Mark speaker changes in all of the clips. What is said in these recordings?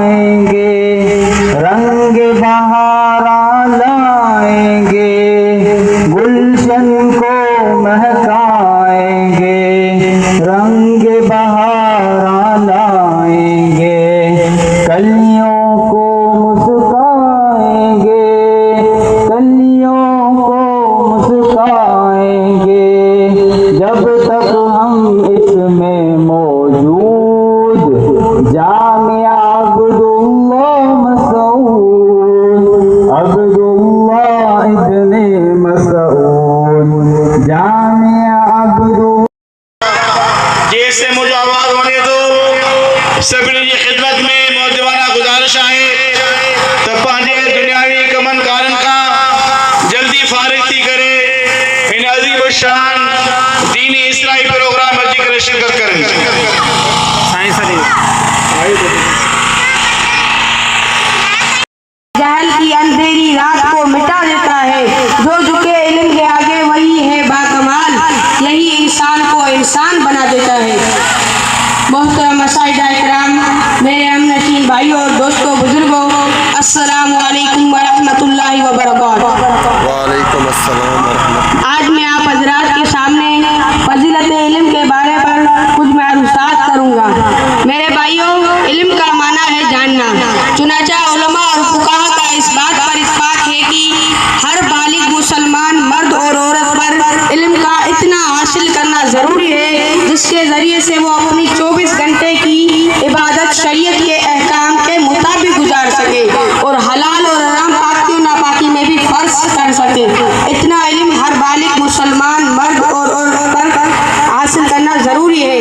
Speaker 1: लाएंगे, रंग बहारा लाएंगे, गुलशन को महकाएंगे, रंग बहारा लाएंगे, कलियों को मुस्काएंगे, कलियों को मुस्काएंगे, जब तक हम इसमें मौजूद। जामिया अब्दुल्लाह मसऊद, अब्दुल्लाह इब्ने मसऊद, जामिया अब्दुल्लाह।
Speaker 2: जैसे मुझे आवाज होने दो, सभी की खिदमत में मौजूदाना गुजारिश है तो पाने दुनियावी कमन कारण का जल्दी फारिग थी करे इन अजीब शान दीनी इस्लाही प्रोग्राम में जिक्र शिरकत करें।
Speaker 3: जहल की अंधेरी रात को मिटा देता है, जो झुके इल्म के आगे वही है बाकमाल, यही इंसान को इंसान बना देता है। मोहतरम मसाइदा इकराम, मेरे हमनशीन भाइयों और दोस्तों बुजुर्गों, अस्सलामु अलैकुम व रहमतुल्लाहि व बरकातुहू।
Speaker 4: वालेकुम अस्सलाम व रहमतुल्लाह।
Speaker 3: आज मैं आप हजरात के सामने फजीलत इल्म के बारे पर कुछ मालूमात करूँगा। मेरे भाइयों, इल्म का माना है जानना। चुनाचा उलमा और फुकाहा का इस बात पर इत्फाक है कि हर बालिग मुसलमान मर्द और औरत पर इल्म का इतना हासिल करना ज़रूरी है जिसके ज़रिए से वो अपनी 24 घंटे की इबादत शरीयत के अहकाम के मुताबिक गुजार सके और हलाल और हराम पाकी और नापाकी में भी फर्ज कर सके। इतना इल्म हर बालिग मुसलमान मर्द और औरत पर हासिल करना ज़रूरी है।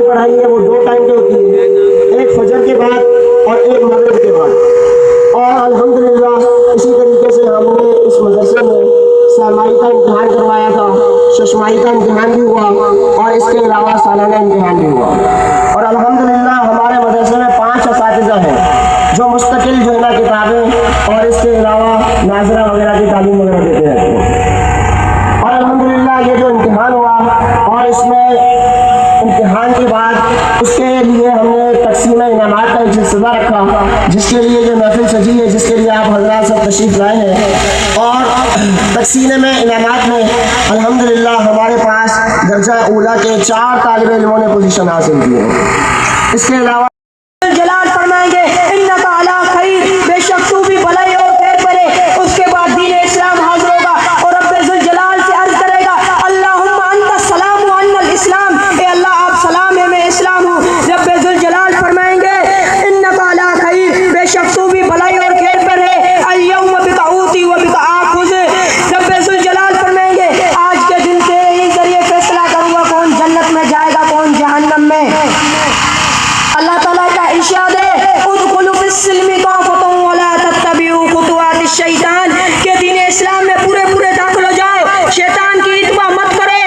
Speaker 5: पढ़ाई है वो 2 टाइम की होती है, एक फजर के बाद और एक मगरिब के बाद। और अल्हम्दुलिल्लाह इसी तरीके से हमने इस मदरसे में सरमाई का इम्तिहान करवाया था, शशमाई का इम्तिहान भी हुआ और इसके अलावा सालाना इम्तिहान भी हुआ। और अल्हम्दुलिल्लाह हमारे मदरसे में 5 असातिज़ा हैं जो मुस्तकिल जो है ना किताबें और इसके अलावा नाज़रा वगैरह की तालीम वगैरह देते रहते हैं। और अल्हम्दुलिल्लाह ये जो इम्तिहान हुआ और इसमें इम्तिहान के बाद उसके लिए हमने तकसीम इनामात का एक सिलसिला रखा, जिसके लिए जो महफिल सजी है, जिसके लिए आप हज़रात सब तशरीफ़ लाए हैं। और तकसीम में इनामात में अल्हम्दुलिल्लाह हमारे पास दर्जा ऊला के 4 तालिब इल्मों ने पोजीशन हासिल की है। इसके अलावा जलाल फरमाएंगे इन्नका अला खैर, बेशक तू भी भलाई और खैर पर है। उसके बाद दीन इस्लाम हाजिर होगा और रब्बे जुल जलाल से अर्ज करेगा अल्लाहुम्मा अंता सलाम व अन्नल इस्लाम, ए अल्लाह आप सलाम है मैं इस्लाम हूँ। रब्बे जुल जलाल फरमाएंगे इन्नका अला खैर, बेशक तू भी भलाई और खैर पर है। अल-यौमा बिका ऊती व बिका आखुज़, रब्बे जुल जलाल फरमाएंगे आज के दिन तेरे ही जरिए फैसला करूँगा कौन जन्नत में जाएगा कौन जहन्नम में। अल्लाह ताला का इरशाद है उदखुलू फिस्सिल्मी काफ़तन व ला तत्तबिउ खुतुवातिश शैतान, के दीन इस्लाम में पूरे पूरे दाखिल हो जाओ, शैतान की इत्बा मत करो।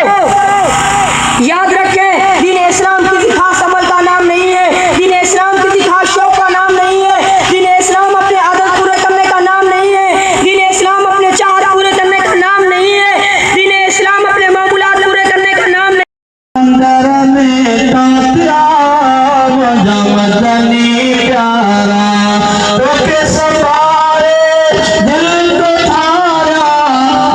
Speaker 5: याद रखें दीन इस्लाम किसी खास अमल का नाम नहीं है, दीन इस्लाम किसी खास शौक का नाम नहीं है, दीन इस्लाम अपने आदत पूरे करने का नाम नहीं है, दीन इस्लाम अपने चाहत पूरे करने का नाम नहीं है, दीन इस्लाम अपने मामूलात पूरे करने का नाम नहीं।
Speaker 1: मदनी प्यारा तो के सवारे दिल को थारा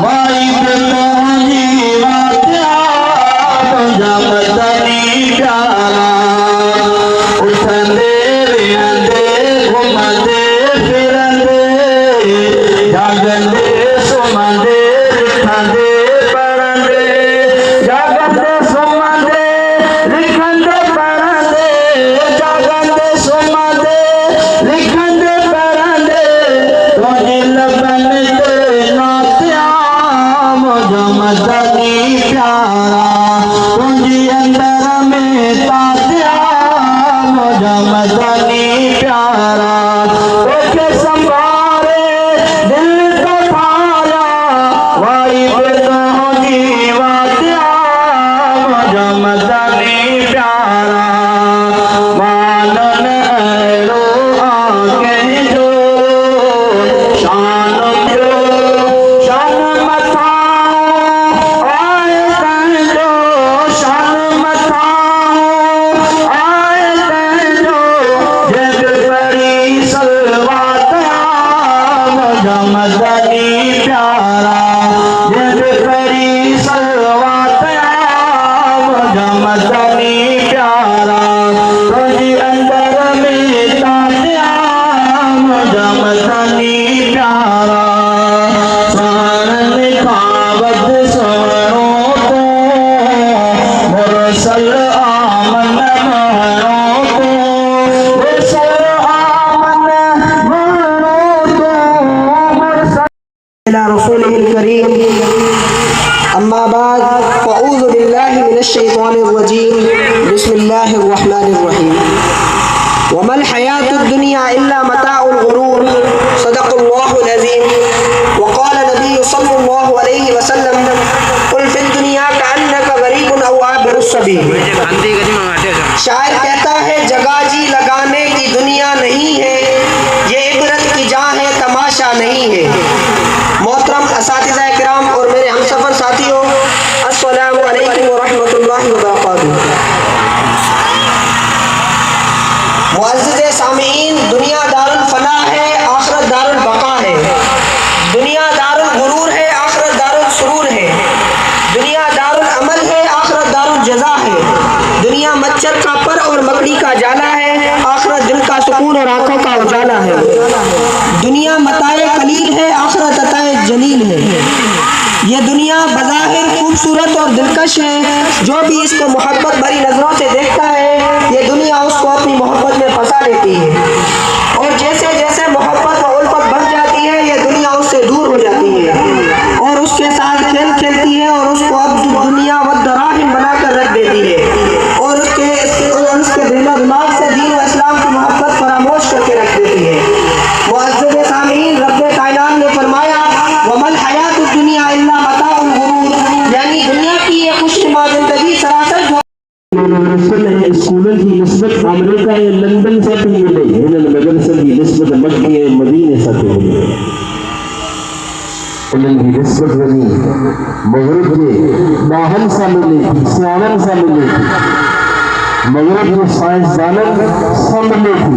Speaker 1: भाई पे पहुंची वात्या तुझा मदनी प्यारा। उठंदे विरंदे घुमंदे फिरंदे जागंदे सुमंदे लिखंदे पढ़ंदे प्यारा तुझे अंदर में तात्या मुझे मदनी प्यारा ओके संभारे दिल को थारा वाई बेदों जीवात्या मुझे मदनी प्यारा मानन ऐरो आके जो शान मथा आए कर जो शान मथा आए कर जो जग बड़ी सलवात मुझे मदनी प्यारा जग बड़ी सलवात मुझे मदनी प्यारा तुझे अंदर में तात्या मुझे मदनी प्यारा खावत सोनो तो मुरसल आमन मनो तो मुरसल आमन मनो तो मुरसल
Speaker 5: इला रसूलिल करीम अम्मा बाद फ़अऊज़ु बिल्लाहि मिनश शैतानिर रजीम बिस्मिल्लाहिर रहमानिर रहीम वमल हयातुद दुनिया इल्ला मताउल गुरूर सदक़ल्लाहुल अज़ीम वक़ाल नबी सल्लल्लाहु अलैहि वसल्लम कुल फिद दुनिया कअन्नका गरीबुन औ आबिरुस सबील। शायर कहता है जगह जी लगाने की दुनिया नहीं है, ये इबरत की जहाँ है तमाशा नहीं है। मोहतरम असातिज़ा किराम और मेरे हमसफ़र साथियों, अस्सलामु अलैकुम व रहमतुल्लाहि व बरकातुहू। मुअज़्ज़िज़े सामीईन, दुनिया दारुल फना है, आखिरत दारुल बका है। दुनिया दारुल गुरूर है, आखिरत दारुल सुरूर है। दुनिया दारुल अमल है, आखिरत दारुल जज़ा है। दुनिया मच्छर का पर और मकड़ी का जाला है, आखिरत दिल का सुकून और आंखों का उजाला है। दुनिया मताए कलील है, आखिरत अताए जलील है। ये दुनिया बज़ाहिर खूबसूरत और दिलकश है, जो भी इसको मोहब्बत भरी नज़रों से देखता है ये दुनिया उसको अपनी मोहब्बत में फंसा लेती है, और जैसे जैसे मोहब्बत और उल्फत बढ़ जाती है ये दुनिया उससे दूर हो जाती है और उसके साथ खेल खेलती है और उसको अब दुनिया व दराहिम बनाकर रख देती है और उसके दिल और दिमाग से दीन व इस्लाम की मोहब्बत फरामोश करके रख देती है। मुअज़्ज़िज़े सामीईन, रब्बे कायनात ने फरमाया वमल हयातुद दुनिया इल्ला मताउल गुरूर, यानी दुनिया की ये खुशनुमा जिंदगी सरासर
Speaker 1: स्कूलों की निस्बत अमेरिका या लंदन से भी मिले, मदरसे की निस्बत मक्के या मदीने से भी मिले, उनकी निस्बत बनी मगरिब के दाहन से मिली थी, सियावन से मिली थी, मगरिब के साइंसदानन से मिली थी,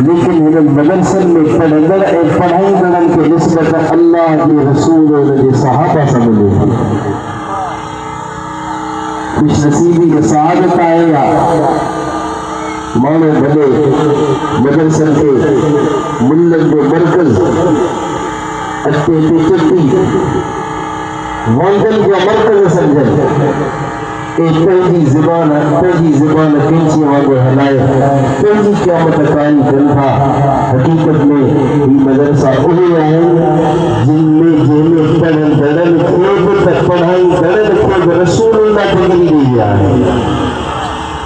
Speaker 1: लेकिन इन मदरसे में पढ़ाई करने के निस्बत अल्लाह के रसूल और के सहाबा से मिली थी। खुशनसीबी के सआदत आएगा मानो भले मदरसे के मुल्लन के मरकज अट्टे चट्टी वंदन का मरकज समझे एक पहली ज़ुबान किंची वांगुर हलाए पहली क़यामत कायम था। हकीकत में ये मदरसा उहे आहिनि जिनमें पढ़न दड़न तक पढ़ाई दड़न खुद रसूलुल्लाह तकली दी आहे।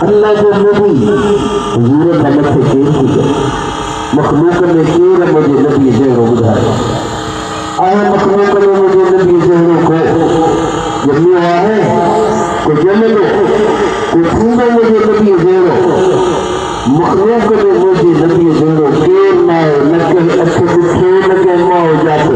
Speaker 1: अल्लाह जो नबी हुजूर का मथे केर थी मखलूक में केर मुझे नबी जहिड़ो ॿुधायो आहे। मखलूक में मुझे नबी जहिड़ो को ॼमियो आहे को ॼमंदो को थींदो मुझे नबी जहिड़ो। मखलूक में मुझे नबी जहिड़ो केर न आहे, न कंहिं अखि ॾिठो न कंहिं माउ ॼातो।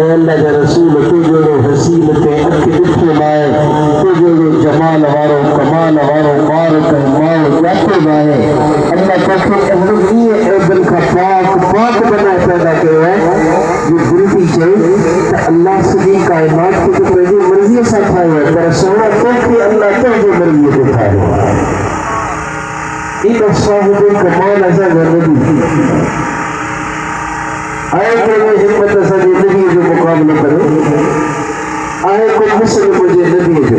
Speaker 1: अल्लाह जा रसूल तुझो हसीन ते अख ॾिठो नाहे, तुझो जमाल वारो कमाल वारो मार कं माउ ॼातो नाहे। अल्लाह तोखे अहिड़ो ऐबन खां पाक बनाए पैदा कयो आहे जो गुरबी चए त अल्लाह सॼी काइनात खे त पंहिंजी मर्ज़ीअ सां ठाहियो आहे, पर सोना तोखे अल्लाह तुंहिंजी मर्ज़ीअ ते ठाहियो आहे। इन साहिब कमाल असां घर नबी आए कोई हिम्मत असांजे नबी जो मुक़ाबिलो करे, आए कोई मिसल मुंहिंजे नबी जो,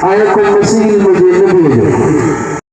Speaker 1: आया को मसीह मुझे नबी जो